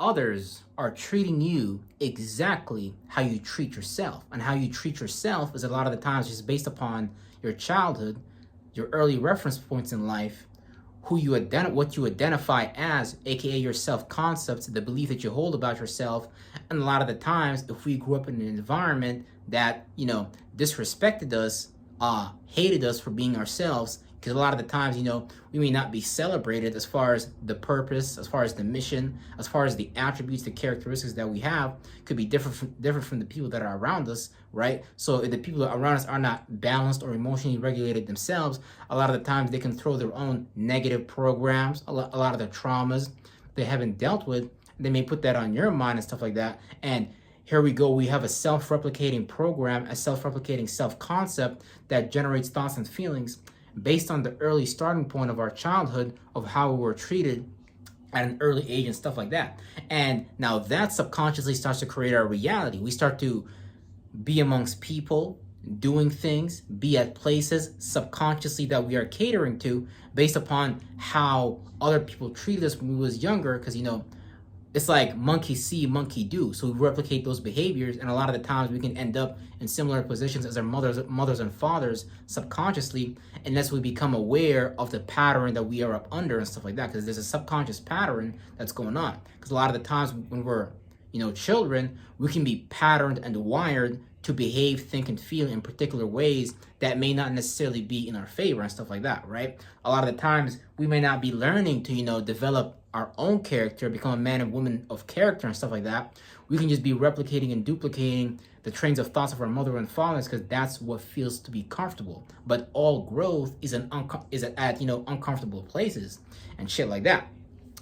others are treating you exactly how you treat yourself. And how you treat yourself is a lot of the times just based upon your childhood, your early reference points in life, what you identify as, aka your self-concepts, the belief that you hold about yourself. And a lot of the times, if we grew up in an environment that, disrespected us, hated us for being ourselves, because a lot of the times, we may not be celebrated as far as the purpose, as far as the mission, as far as the attributes, the characteristics that we have could be different from the people that are around us, right? So if the people around us are not balanced or emotionally regulated themselves, a lot of the times they can throw their own negative programs, a lot of the traumas they haven't dealt with, they may put that on your mind and stuff like that. And here we go, we have a self-replicating program, a self-replicating self-concept that generates thoughts and feelings based on the early starting point of our childhood, of how we were treated at an early age and stuff like that. And now that subconsciously starts to create our reality. We start to be amongst people, doing things, be at places subconsciously that we are catering to based upon how other people treated us when we was younger. Because it's like monkey see, monkey do. So we replicate those behaviors, and a lot of the times we can end up in similar positions as our mothers and fathers subconsciously, unless we become aware of the pattern that we are up under and stuff like that. Because there's a subconscious pattern that's going on. Because a lot of the times when we're, children, we can be patterned and wired to behave, think, and feel in particular ways that may not necessarily be in our favor and stuff like that, right? A lot of the times we may not be learning to, develop our own character, become a man and woman of character and stuff like that. We can just be replicating and duplicating the trains of thoughts of our mother and fathers because that's what feels to be comfortable. But all growth is at uncomfortable places and shit like that.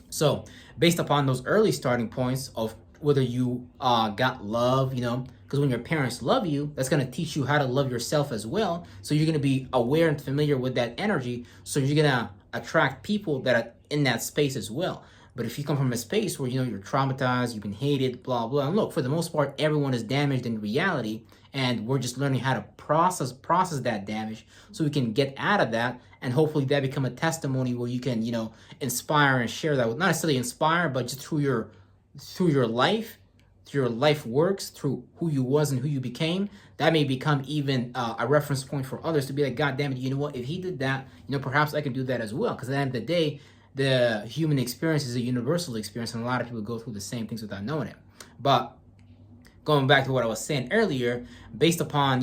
So based upon those early starting points of whether you got love, because when your parents love you, that's going to teach you how to love yourself as well. So you're going to be aware and familiar with that energy. So you're going to attract people that are in that space as well. But if you come from a space where, you're traumatized, you've been hated, blah, blah. And look, for the most part, everyone is damaged in reality. And we're just learning how to process that damage so we can get out of that. And hopefully that become a testimony where you can, inspire and share that with, not necessarily inspire, but just through your life, through your life works, through who you was and who you became, that may become even a reference point for others to be like, God damn it, you know what? If he did that, perhaps I can do that as well. Because at the end of the day, the human experience is a universal experience, and a lot of people go through the same things without knowing it. But going back to what I was saying earlier, based upon,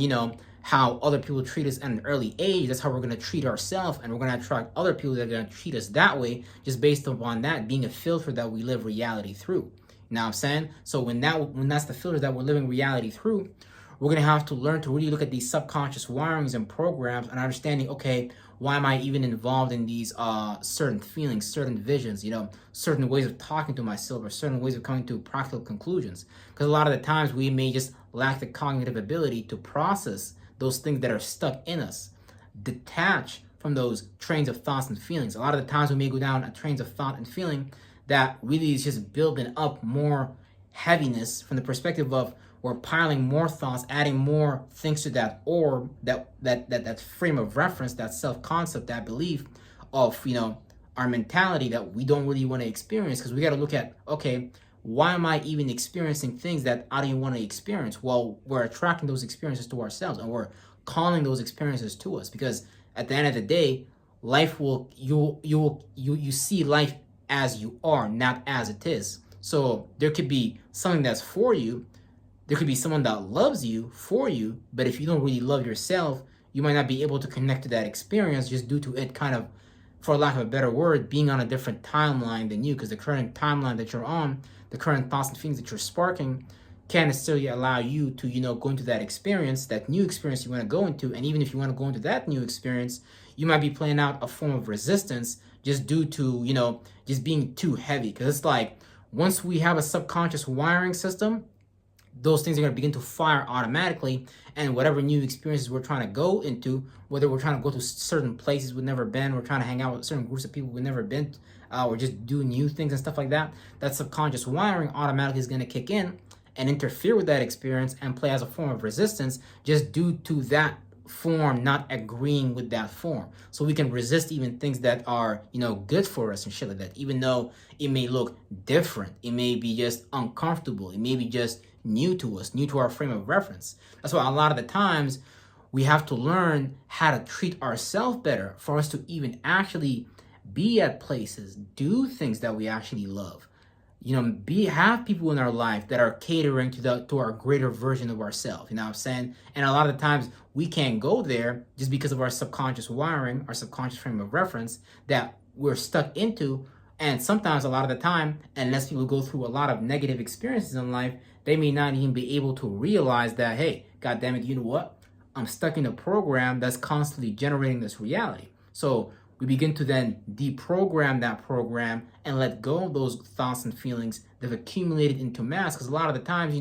how other people treat us at an early age, that's how we're going to treat ourselves, and we're going to attract other people that are going to treat us that way, just based upon that being a filter that we live reality through. You know what I'm saying? So when that's the filter that we're living reality through, we're going to have to learn to really look at these subconscious wirings and programs and understanding, okay, why am I even involved in these certain feelings, certain visions, certain ways of talking to myself, or certain ways of coming to practical conclusions. Because a lot of the times we may just lack the cognitive ability to process those things that are stuck in us, detach from those trains of thoughts and feelings. A lot of the times we may go down a trains of thought and feeling that really is just building up more heaviness from the perspective of we're piling more thoughts, adding more things to that orb, that frame of reference, that self-concept, that belief of, our mentality that we don't really want to experience. Because we got to look at, okay, why am I even experiencing things that I don't even want to experience? Well, we're attracting those experiences to ourselves, and we're calling those experiences to us. Because at the end of the day, life will, you see life as you are, not as it is. So there could be something that's for you. There could be someone that loves you for you, but if you don't really love yourself, you might not be able to connect to that experience just due to it kind of, for lack of a better word, being on a different timeline than you. Because the current timeline that you're on, the current thoughts and feelings that you're sparking, can't necessarily allow you to, go into that experience, that new experience you want to go into. And even if you want to go into that new experience, you might be playing out a form of resistance just due to, just being too heavy. Because it's like, once we have a subconscious wiring system, those things are going to begin to fire automatically, and whatever new experiences we're trying to go into, whether we're trying to go to certain places we've never been, we're trying to hang out with certain groups of people we've never been, or just do new things and stuff like that, that subconscious wiring automatically is going to kick in and interfere with that experience and play as a form of resistance just due to that form not agreeing with that form. So we can resist even things that are, good for us and shit like that, even though it may look different. It may be just uncomfortable. It may be just new to us, new to our frame of reference. That's why a lot of the times we have to learn how to treat ourselves better for us to even actually be at places, do things that we actually love. Have people in our life that are catering to our greater version of ourselves. You know what I'm saying? And a lot of the times we can't go there just because of our subconscious wiring, our subconscious frame of reference that we're stuck into. And sometimes, a lot of the time, unless people go through a lot of negative experiences in life, they may not even be able to realize that, hey, God damn it, you know what? I'm stuck in a program that's constantly generating this reality. So we begin to then deprogram that program and let go of those thoughts and feelings that have accumulated into mass. Because a lot of the times,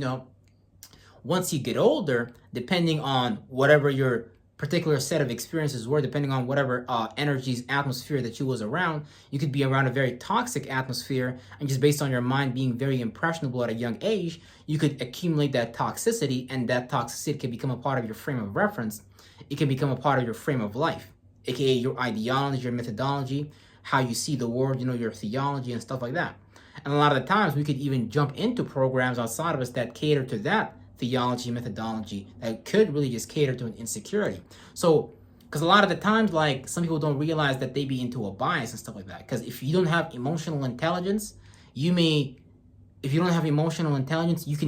once you get older, depending on whatever your particular set of experiences were, depending on whatever energies, atmosphere that you was around, you could be around a very toxic atmosphere, and just based on your mind being very impressionable at a young age, you could accumulate that toxicity, and that toxicity can become a part of your frame of reference. It can become a part of your frame of life, aka your ideology, your methodology, how you see the world, your theology and stuff like that. And a lot of the times we could even jump into programs outside of us that cater to that theology, methodology, that could really just cater to an insecurity. So, because a lot of the times, like, some people don't realize that they be into a bias and stuff like that. Because if you don't have emotional intelligence, you can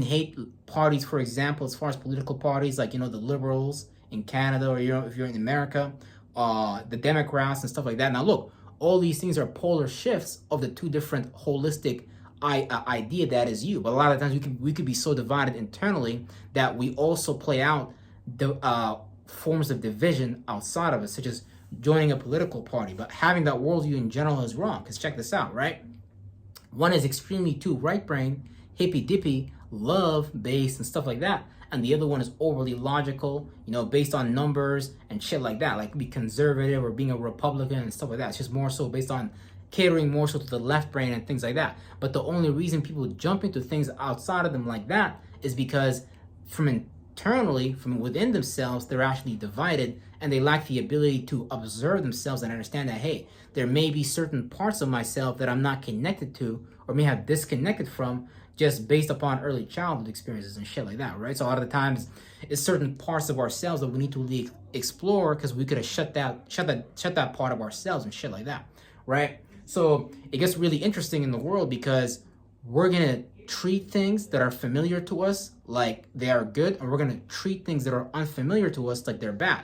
hate parties, for example, as far as political parties, like, the liberals in Canada, or, if you're in America, the Democrats and stuff like that. Now, look, all these things are polar shifts of the two different holistic idea that is you. But a lot of times we could be so divided internally that we also play out the forms of division outside of us, such as joining a political party. But having that worldview in general is wrong. Because check this out, right? One is extremely too right brain, hippy dippy, love based and stuff like that. And the other one is overly logical, based on numbers and shit like that, like be conservative or being a Republican and stuff like that. It's just more so based on catering more so to the left brain and things like that. But the only reason people jump into things outside of them like that is because from internally, from within themselves, they're actually divided, and they lack the ability to observe themselves and understand that, hey, there may be certain parts of myself that I'm not connected to or may have disconnected from, just based upon early childhood experiences and shit like that, right? So a lot of the times it's certain parts of ourselves that we need to really explore, because we could have shut that part of ourselves and shit like that, right? So it gets really interesting in the world, because we're gonna treat things that are familiar to us like they are good, and we're gonna treat things that are unfamiliar to us like they're bad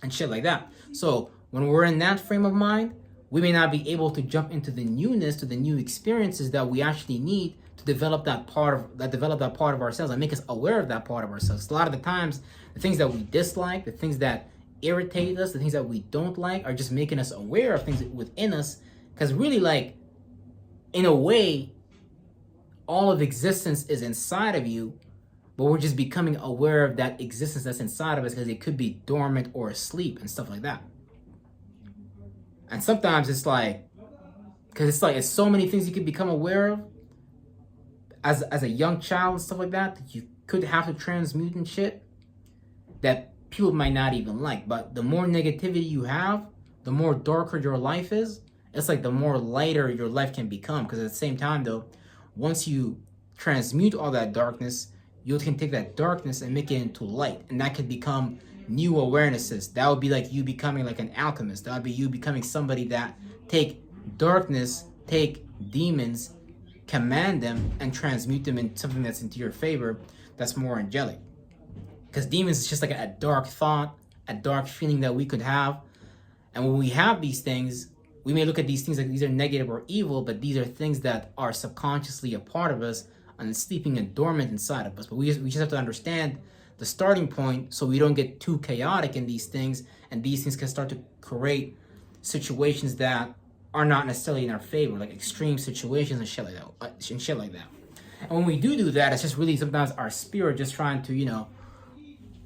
and shit like that. So when we're in that frame of mind, we may not be able to jump into the newness, to the new experiences that we actually need to develop that part of ourselves and make us aware of that part of ourselves. A lot of the times, the things that we dislike, the things that irritate us, the things that we don't like, are just making us aware of things within us. Because really, like, in a way, all of existence is inside of you, but we're just becoming aware of that existence that's inside of us, because it could be dormant or asleep and stuff like that. And sometimes it's like, because it's so many things you could become aware of as a young child and stuff like that you could have to transmute and shit, that people might not even like. But the more negativity you have, the more darker your life is. It's like the more lighter your life can become. Because at the same time, though, once you transmute all that darkness, you can take that darkness and make it into light, and that could become new awarenesses. That would be like you becoming like an alchemist. That would be you becoming somebody that take darkness, take demons, command them, and transmute them into something that's into your favor, that's more angelic. Because demons is just like a dark thought, a dark feeling that we could have. And when we have these things, we may look at these things like these are negative or evil, but these are things that are subconsciously a part of us and sleeping and dormant inside of us. But we just have to understand the starting point, so we don't get too chaotic in these things, and these things can start to create situations that are not necessarily in our favor, like extreme situations and shit like that. And when we do that, it's just really sometimes our spirit just trying to,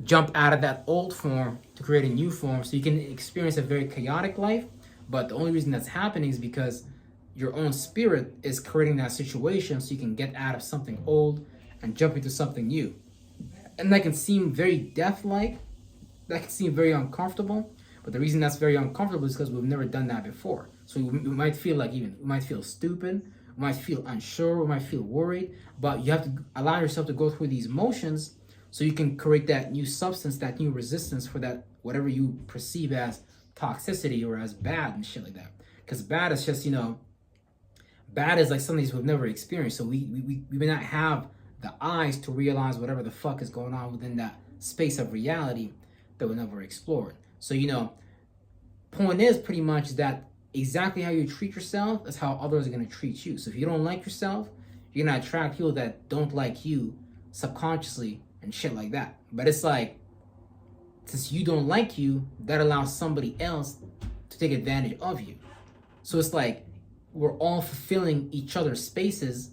jump out of that old form to create a new form, so you can experience a very chaotic life. But the only reason that's happening is because your own spirit is creating that situation, so you can get out of something old and jump into something new. And that can seem very death-like, that can seem very uncomfortable. But the reason that's very uncomfortable is because we've never done that before. So we might feel like we might feel stupid, we might feel unsure, we might feel worried. But you have to allow yourself to go through these motions so you can create that new substance, that new resistance for that whatever you perceive as toxicity or as bad and shit like that. Because bad is just, bad is like something we've never experienced. So we may not have the eyes to realize whatever the fuck is going on within that space of reality that we never explored. So, point is pretty much that exactly how you treat yourself is how others are going to treat you. So if you don't like yourself, you're going to attract people that don't like you subconsciously and shit like that. But it's like, since you don't like you, that allows somebody else to take advantage of you. So it's like we're all fulfilling each other's spaces,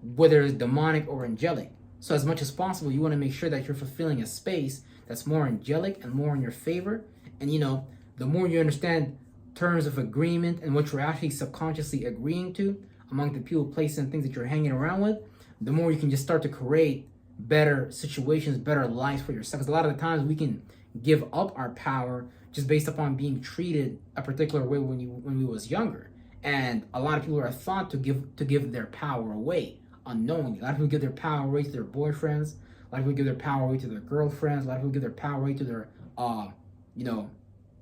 whether it's demonic or angelic. So as much as possible, you want to make sure that you're fulfilling a space that's more angelic and more in your favor. And the more you understand terms of agreement and what you're actually subconsciously agreeing to among the people, places, and things that you're hanging around with, the more you can just start to create better situations, better lives for yourself. Because a lot of the times we can give up our power just based upon being treated a particular way when we was younger. And a lot of people are thought to give their power away unknowingly. A lot of people give their power away to their boyfriends. A lot of people give their power away to their girlfriends. A lot of people give their power away to their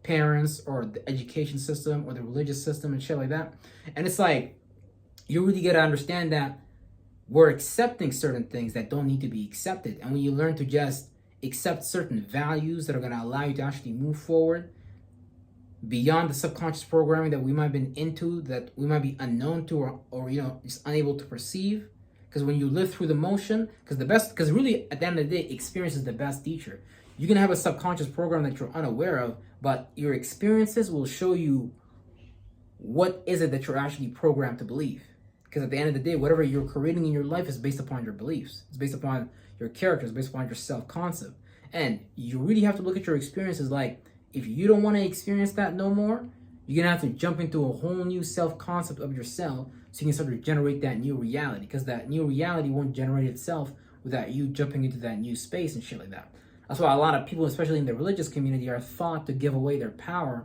parents or the education system or the religious system and shit like that. And it's like, you really got to understand that we're accepting certain things that don't need to be accepted. And when you learn to just accept certain values that are going to allow you to actually move forward beyond the subconscious programming that we might have been into, that we might be unknown to or just unable to perceive. Because when you live through the motion, because really at the end of the day, experience is the best teacher. You can have a subconscious program that you're unaware of, but your experiences will show you what is it that you're actually programmed to believe. Because at the end of the day, whatever you're creating in your life is based upon your beliefs. It's based upon your character. It's based upon your self-concept. And you really have to look at your experiences like, if you don't want to experience that no more, you're going to have to jump into a whole new self-concept of yourself so you can start to generate that new reality. Because that new reality won't generate itself without you jumping into that new space and shit like that. That's why a lot of people, especially in the religious community, are thought to give away their power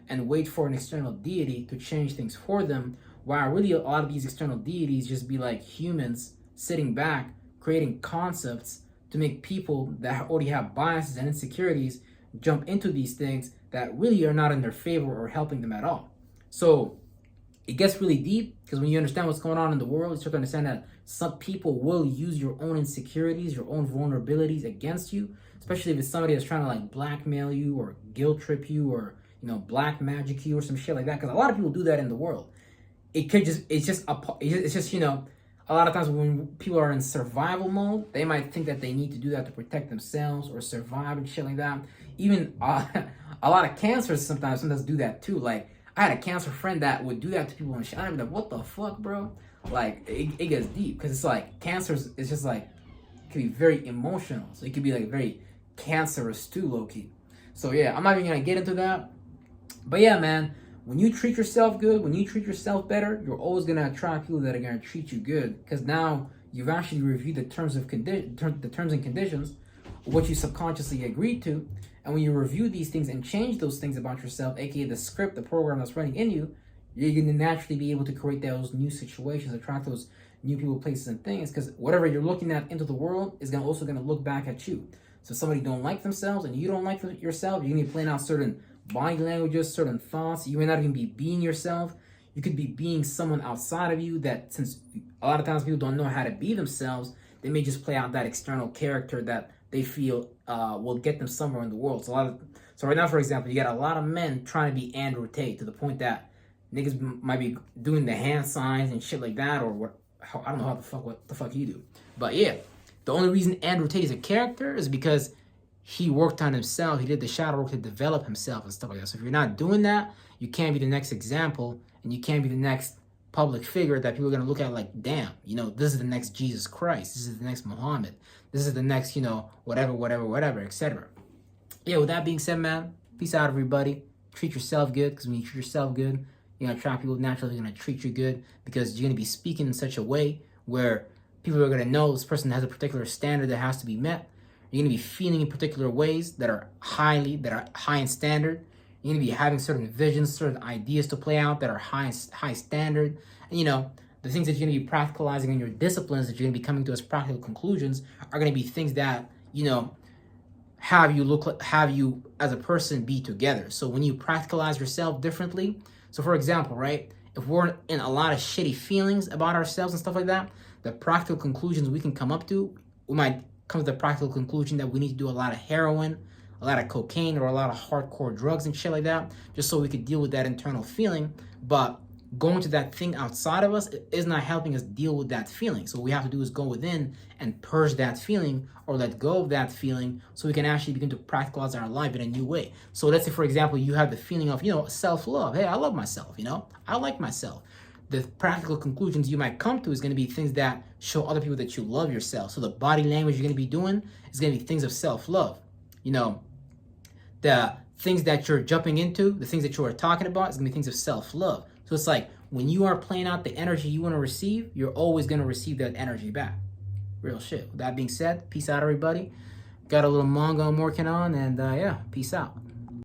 and wait for an external deity to change things for them, while really a lot of these external deities just be like humans sitting back, creating concepts to make people that already have biases and insecurities jump into these things that really are not in their favor or helping them at all. So it gets really deep, because when you understand what's going on in the world, you start to understand that some people will use your own insecurities, your own vulnerabilities against you, especially if it's somebody that's trying to like blackmail you or guilt trip you or black magic you or some shit like that. Because a lot of people do that in the world. It's just a lot of times when people are in survival mode, they might think that they need to do that to protect themselves or survive and shit like that. Even a lot of cancers sometimes do that too. Like, I had a cancer friend that would do that to people and shit. I'd be like, what the fuck, bro? Like, it gets deep, because it's like cancer is just like, it can be very emotional. So it could be like very cancerous too, low-key. So yeah, I'm not even gonna get into that. But yeah, man, when you treat yourself good, when you treat yourself better, you're always gonna attract people that are gonna treat you good, because now you've actually reviewed the terms and conditions of what you subconsciously agreed to. And when you review these things and change those things about yourself, aka the script, the program that's running in you, you're going to naturally be able to create those new situations, attract those new people, places, and things, because whatever you're looking at into the world is also going to look back at you. So if somebody don't like themselves and you don't like yourself, you're going to be playing out certain body languages, certain thoughts. You may not even be being yourself. You could be being someone outside of you that, since a lot of times people don't know how to be themselves, they may just play out that external character that they feel will get them somewhere in the world. So right now, for example, you got a lot of men trying to be Andrew Tate, to the point that niggas might be doing the hand signs and shit like that, or what? I don't know what the fuck you do. But yeah, the only reason Andrew Tate is a character is because he worked on himself. He did the shadow work to develop himself and stuff like that. So if you're not doing that, you can't be the next example, and you can't be the next public figure that people are going to look at like, damn, this is the next Jesus Christ. This is the next Muhammad. This is the next, whatever, etc. Yeah, with that being said, man, peace out, everybody. Treat yourself good, because when you treat yourself good, you're going to attract people naturally going to treat you good, because you're going to be speaking in such a way where people are going to know this person has a particular standard that has to be met. You're going to be feeling in particular ways that are high in standard. You're going to be having certain visions, certain ideas to play out that are high standard. And the things that you're going to be practicalizing in your disciplines that you're going to be coming to as practical conclusions are going to be things that have you as a person be together. So when you practicalize yourself differently, so for example, right, if we're in a lot of shitty feelings about ourselves and stuff like that, the practical conclusions we can come up to, we might come to the practical conclusion that we need to do a lot of heroin, a lot of cocaine, or a lot of hardcore drugs and shit like that, just so we could deal with that internal feeling. But going to that thing outside of us is not helping us deal with that feeling. So what we have to do is go within and purge that feeling or let go of that feeling so we can actually begin to practicalize our life in a new way. So let's say, for example, you have the feeling of, self-love. Hey, I love myself, I like myself. The practical conclusions you might come to is going to be things that show other people that you love yourself. So the body language you're going to be doing is going to be things of self-love. The things that you're jumping into, the things that you are talking about is going to be things of self-love. So it's like when you are playing out the energy you want to receive, you're always going to receive that energy back. Real shit. With that being said, peace out, everybody. Got a little manga I'm working on, and peace out.